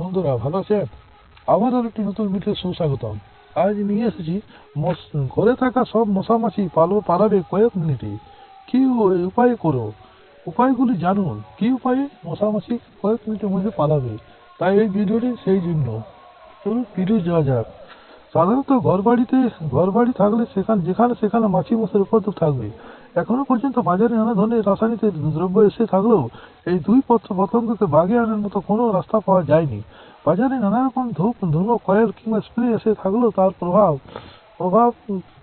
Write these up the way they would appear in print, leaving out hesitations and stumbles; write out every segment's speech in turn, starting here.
বন্ধুরা ভালো আছেন? আবার আর একটি নতুন ভিডিও সুস্বাগতম। আজ নিয়ে এসেছি ঘরে থাকা সব মশামাছি পালাবে কয়েক মিনিটে। কি উপায়ে করো? উপায়গুলি জানুন। কি উপায়ে মশামাছি কয়েক মিনিটের মধ্যে পালাবে? তাই এই ভিডিওটি সেই জন্য। চলুন ভিডিও যাওয়া যাক। সাধারণত ঘরবাড়ি থাকলে যেখানে সেখানে মাছি মশার উপদ্রব থাকবে। এখনো পর্যন্ত বাজারে নানা ধরনের রাসায়নিক দ্রব্য এসে থাকলেও এই দুই পতঙ্গকে বাগিয়ে আনার মতো কোনো রাস্তা পাওয়া যায়নি। বাজারে নানা রকম ধুনো কয়েল কিংবা স্প্রে এসে থাকলেও তার প্রভাব প্রভাব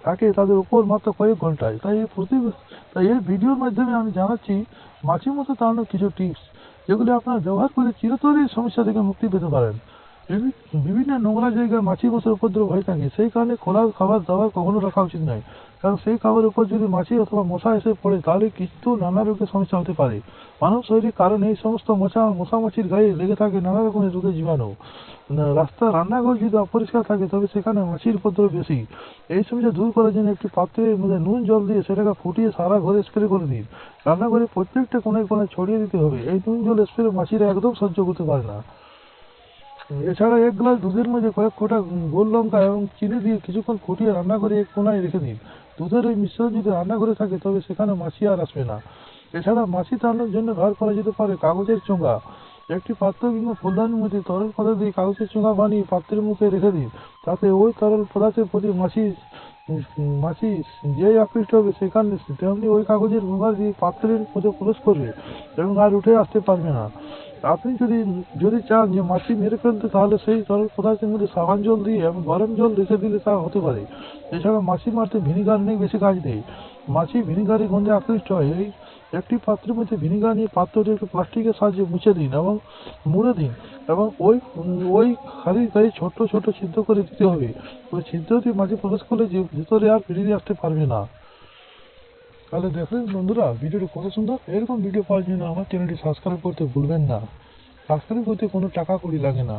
থাকে তাদের উপর মাত্র কয়েক ঘন্টায়। তাই এই ভিডিওর মাধ্যমে আমি জানাচ্ছি মাছি মশা তাড়ানোর কিছু টিপস, যেগুলি আপনারা ব্যবহার করে চিরতরে এই সমস্যা থেকে মুক্তি পেতে পারেন। বিভিন্ন নোংরা জায়গায় মাছি মশার উপদ্রব হয়ে থাকে, সেই কারণে খোলা খাবার দাবার কখনো রাখা উচিত নয়। কারণ সেই খাবারের উপর যদি মাছি অথবা মশা এসে পড়ে তাহলে কিন্তু নানা রোগের সমস্যা হতে পারে। মানব শরীরের কারণে এই সমস্ত মশামাছির গায়ে লেগে থাকে নানা রকমের রোগের জীবাণু। রান্নাঘর যদি অপরিষ্কার থাকে তবে সেখানে মাছির উপদ্রব বেশি। এই সমস্যা দূর করার জন্য একটি পাত্রের মধ্যে নুন জল দিয়ে সেটাকে ফুটিয়ে সারা ঘরে স্প্রে করে দিন। রান্নাঘরে প্রত্যেকটা কোনায় কোনায় ছড়িয়ে দিতে হবে। এই নুন জল স্প্রে মাছিরা একদম সহ্য করতে পারে না। এছাড়া এক গ্লাস দুধের মধ্যে কয়েক ফোঁটা গোল লঙ্কা এবং চিনি দিয়ে কিছুক্ষণ ফুটিয়ে রান্না করে এক কোনায় রেখে দিন। দুধের এই মিশ্রণ যদি রান্নাঘরে থাকে তবে সেখানে মাছি আর আসবে না। এছাড়া মাছি তাড়ানোর জন্য ব্যবহার করা যেতে পারে কাগজের চোঙা। একটি পাত্র কিংবা ফুলদানির মধ্যে তরল পদার্থ দিয়ে কাগজের চোঙা বানিয়ে পাত্রের মুখে রেখে দিন। তাতে ওই তরল পদার্থের প্রতি মাছি যেই আকৃষ্ট হবে সেখানে তেমনি ওই কাগজের মুখা দিয়ে পাত্রের মধ্যে প্রবেশ করবে এবং আর উঠে আসতে পারবে না। আপনি যদি চান যে মাছি মেরে ফেলতে তাহলে সেই তরল পদার্থের মধ্যে সাবান জল দিয়ে এবং গরম জল রেখে দিলে তা হতে পারে। এছাড়া মাছি মারতে ভিনিগার অনেক বেশি কাজ দেয়। মাছি ভিনিগারের গন্ধে আকৃষ্ট হয়। এই একটি পাত্রের মধ্যে ভিনিগার নিয়ে পাত্রটি একটু প্লাস্টিকের সাহায্যে মুছে দিন এবং মুড়ে দিন এবং ওই খালির গায়ে ছোট ছোট ছিদ্র করে দিতে হবে। ওই ছিদ্র দিয়ে মাছি প্রবেশ করলে যে ভিতরে আর বেরিয়ে আসতে পারবে না। তাহলে দেখলেন বন্ধুরা ভিডিওটি কত সুন্দর। এরকম ভিডিও পাওয়ার জন্য আমার চ্যানেলটি সাবস্ক্রাইব করতে ভুলবেন না। সাবস্ক্রাইব করতে কোনো টাকা কড়ি লাগে না।